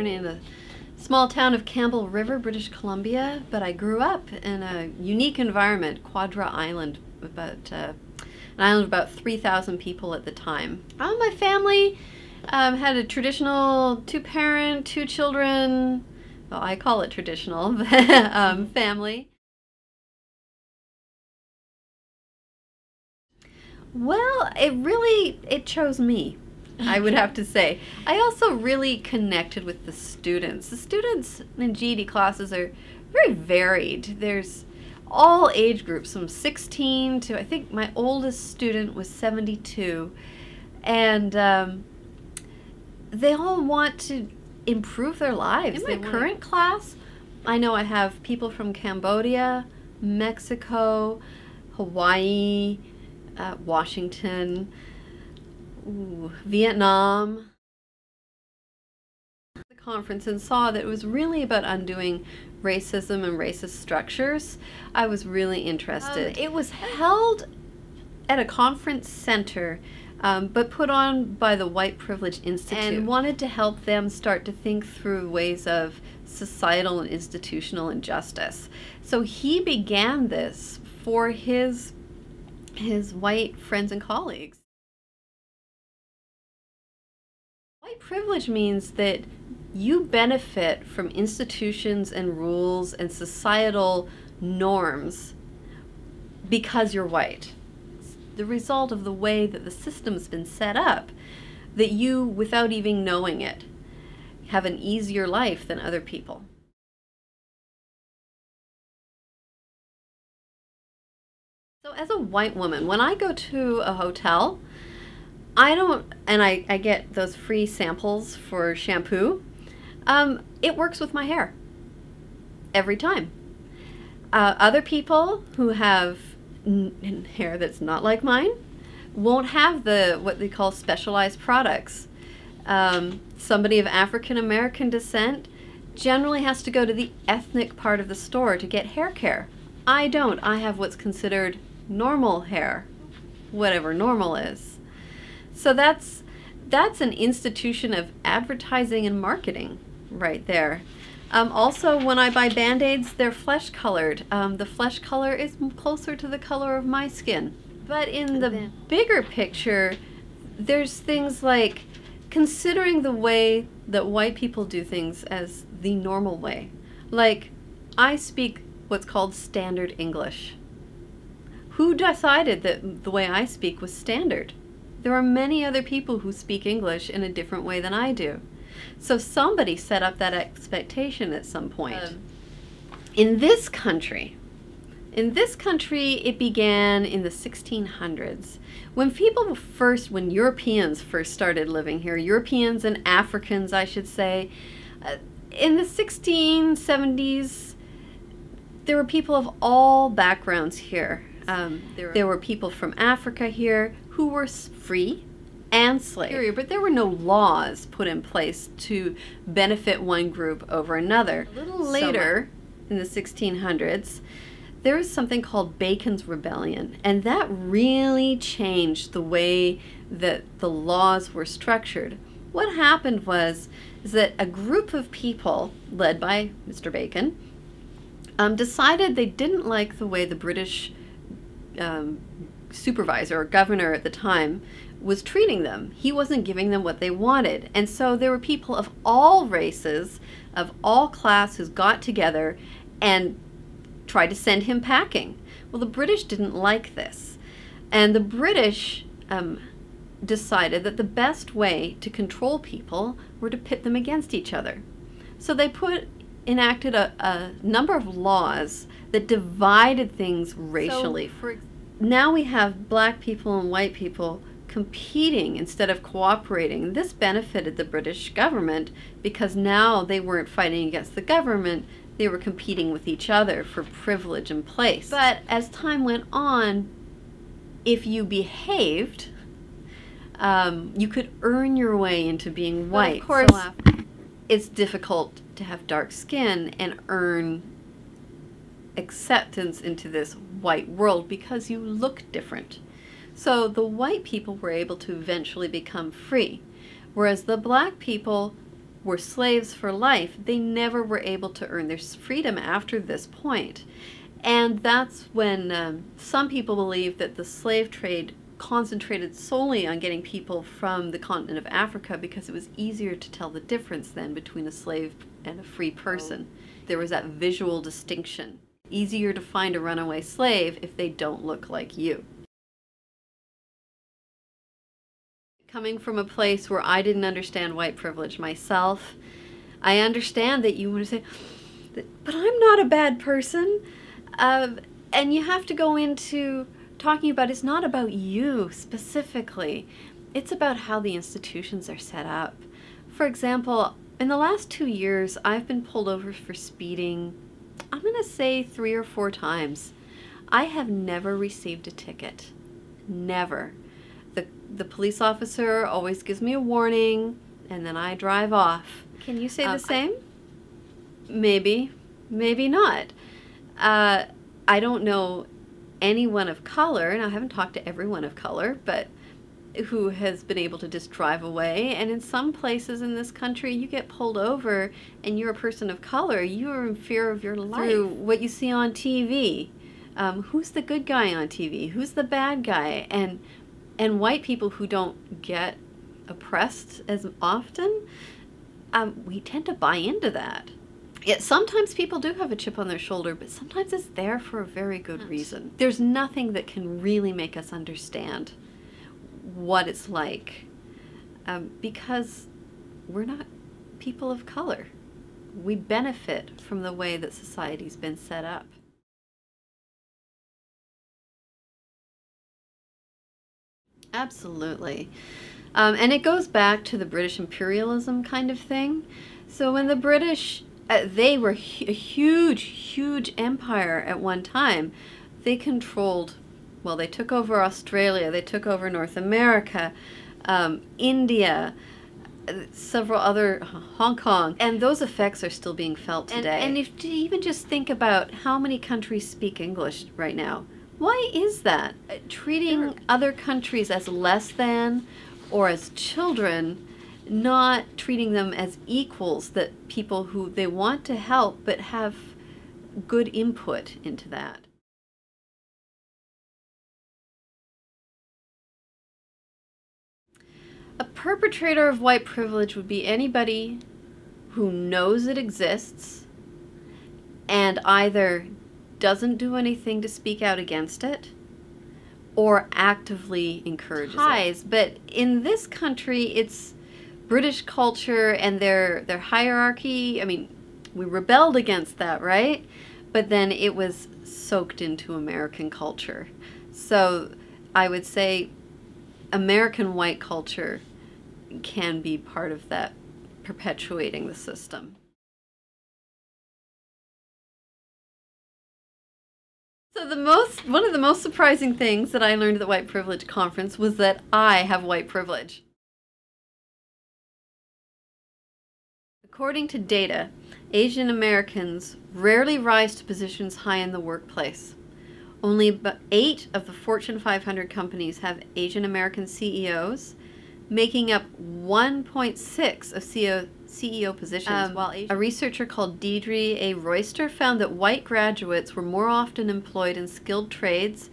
born in a small town of Campbell River, British Columbia, but I grew up in a unique environment, Quadra Island, an island of about 3,000 people at the time. My family had a traditional two-parent, two children, well, I call it traditional, family. Well, it chose me, I would have to say. I also really connected with the students. The students in GED classes are very varied. There's all age groups from 16 to, I think my oldest student was 72. And they all want to improve their lives. In my current class, I know I have people from Cambodia, Mexico, Hawaii, Washington, Vietnam. The conference and saw that it was really about undoing racism and racist structures. I was really interested. It was held at a conference center, but put on by the White Privilege Institute, and wanted to help them start to think through ways of societal and institutional injustice. So he began this for his white friends and colleagues. White privilege means that you benefit from institutions and rules and societal norms because you're white. It's the result of the way that the system's been set up, that you, without even knowing it, have an easier life than other people. So as a white woman, when I go to a hotel, I get those free samples for shampoo, it works with my hair every time. Other people who have hair that's not like mine won't have what they call specialized products. Somebody of African American descent generally has to go to the ethnic part of the store to get hair care. I don't. I have what's considered normal hair, whatever normal is. So that's an institution of advertising and marketing right there. Also, when I buy Band-Aids, they're flesh colored. The flesh color is closer to the color of my skin. But in the bigger picture, there's things like considering the way that white people do things as the normal way. Like, I speak what's called standard English. Who decided that the way I speak was standard? There are many other people who speak English in a different way than I do. So somebody set up that expectation at some point. In this country, it began in the 1600s. When Europeans first started living here, Europeans and Africans, I should say, in the 1670s, there were people of all backgrounds here. There were people from Africa here who were free and slave, but there were no laws put in place to benefit one group over another. A little later, in the 1600s, there was something called Bacon's Rebellion, and that really changed the way that the laws were structured. What happened is that a group of people, led by Mr. Bacon, decided they didn't like the way the British supervisor or governor at the time was treating them. He wasn't giving them what they wanted. And so there were people of all races, of all classes got together and tried to send him packing. Well, the British didn't like this. And the British decided that the best way to control people were to pit them against each other. So they enacted a number of laws that divided things racially. So, now we have black people and white people competing instead of cooperating. This benefited the British government because now they weren't fighting against the government, they were competing with each other for privilege and place. But as time went on, if you behaved, you could earn your way into being white. Of course, so, it's difficult to have dark skin and earn acceptance into this white world because you look different. So the white people were able to eventually become free, whereas the black people were slaves for life, they never were able to earn their freedom after this point. And that's when some people believe that the slave trade concentrated solely on getting people from the continent of Africa because it was easier to tell the difference then between a slave and a free person. There was that visual distinction. Easier to find a runaway slave if they don't look like you. Coming from a place where I didn't understand white privilege myself, I understand that you want to say, but I'm not a bad person. And you have to go into talking about it's not about you specifically. It's about how the institutions are set up. For example, in the last 2 years, I've been pulled over for speeding, I'm going to say 3 or 4 times. I have never received a ticket. Never. The police officer always gives me a warning, and then I drive off. Can you say the same? Maybe. Maybe not. I don't know anyone of color, and I haven't talked to everyone of color, but who has been able to just drive away. And in some places in this country, you get pulled over and you're a person of color. You are in fear of your life. Through what you see on TV. Who's the good guy on TV? Who's the bad guy? And white people who don't get oppressed as often, we tend to buy into that. Yet sometimes people do have a chip on their shoulder, but sometimes it's there for a very good reason. There's nothing that can really make us understand what it's like because we're not people of color. We benefit from the way that society's been set up. Absolutely. And it goes back to the British imperialism kind of thing. So when the British, they were a huge, huge empire at one time. They controlled, well, they took over Australia, they took over North America, India, several other, Hong Kong, and those effects are still being felt today. And if you even just think about how many countries speak English right now, why is that? Treating other countries as less than or as children, not treating them as equals, that people who they want to help but have good input into that. A perpetrator of white privilege would be anybody who knows it exists and either doesn't do anything to speak out against it or actively encourages it. But in this country, it's British culture and their hierarchy. I mean, we rebelled against that, right? But then it was soaked into American culture. So I would say American white culture can be part of that perpetuating the system. So one of the most surprising things that I learned at the White Privilege Conference was that I have white privilege. According to data, Asian Americans rarely rise to positions high in the workplace. Only about 8 of the Fortune 500 companies have Asian American CEOs, making up 1.6 of CEO positions, while a researcher called Deirdre A. Royster found that white graduates were more often employed in skilled trades,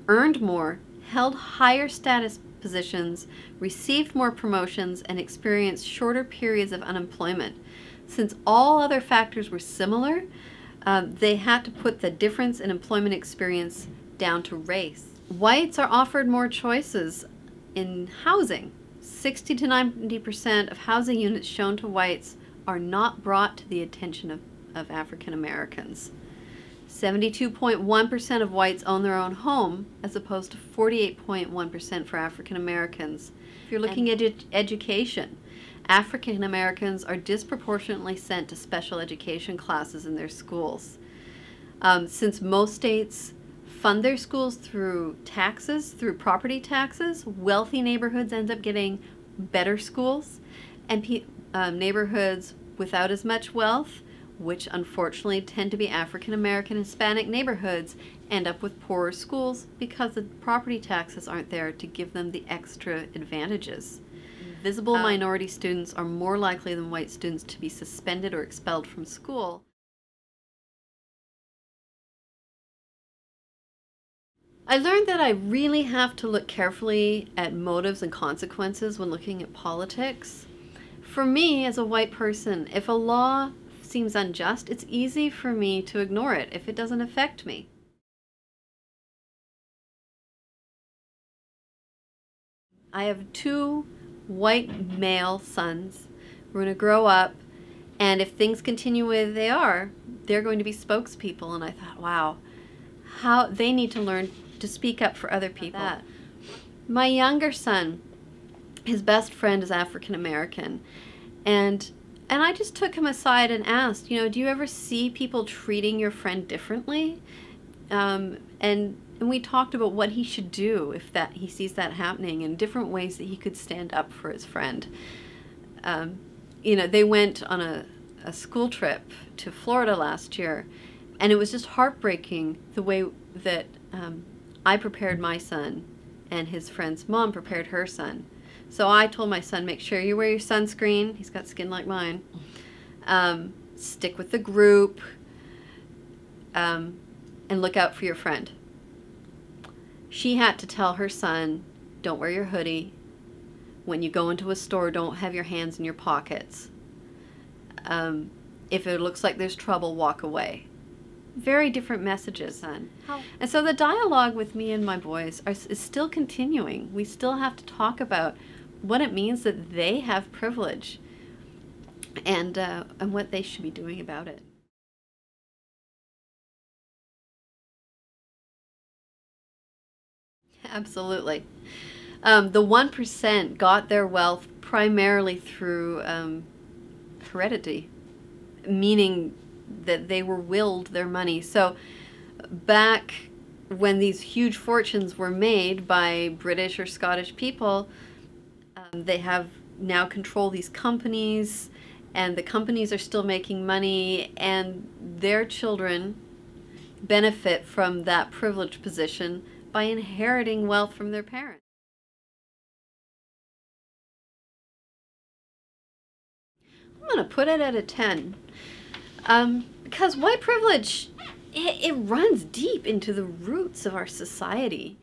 earned more, held higher status positions, received more promotions, and experienced shorter periods of unemployment. Since all other factors were similar, they had to put the difference in employment experience down to race. Whites are offered more choices in housing. 60 to 90% of housing units shown to whites are not brought to the attention of African Americans. 72.1% of whites own their own home, as opposed to 48.1% for African Americans. If you're looking at education, African Americans are disproportionately sent to special education classes in their schools. Since most states fund their schools through taxes, through property taxes, wealthy neighborhoods end up getting better schools, and neighborhoods without as much wealth, which unfortunately tend to be African American Hispanic neighborhoods, end up with poorer schools because the property taxes aren't there to give them the extra advantages. visible minority students are more likely than white students to be suspended or expelled from school. I learned that I really have to look carefully at motives and consequences when looking at politics. For me, as a white person, if a law seems unjust, it's easy for me to ignore it if it doesn't affect me. I have 2 white male sons who are going to grow up, and if things continue the way they are, they're going to be spokespeople. And I thought, wow, how they need to learn to speak up for other people. My younger son, his best friend is African American, and I just took him aside and asked, do you ever see people treating your friend differently? And we talked about what he should do if he sees that happening, and different ways that he could stand up for his friend. They went on a school trip to Florida last year, and it was just heartbreaking the way that I prepared my son and his friend's mom prepared her son. So I told my son, make sure you wear your sunscreen. He's got skin like mine. Stick with the group, and look out for your friend. She had to tell her son, don't wear your hoodie. When you go into a store, don't have your hands in your pockets. If it looks like there's trouble, walk away. Very different messages, son. And so the dialogue with me and my boys is still continuing. We still have to talk about what it means that they have privilege, and what they should be doing about it. Absolutely. The 1% got their wealth primarily through heredity, meaning that they were willed their money. So back when these huge fortunes were made by British or Scottish people, they have now control these companies, and the companies are still making money, and their children benefit from that privileged position by inheriting wealth from their parents. I'm going to put it at a 10. Because white privilege, it runs deep into the roots of our society.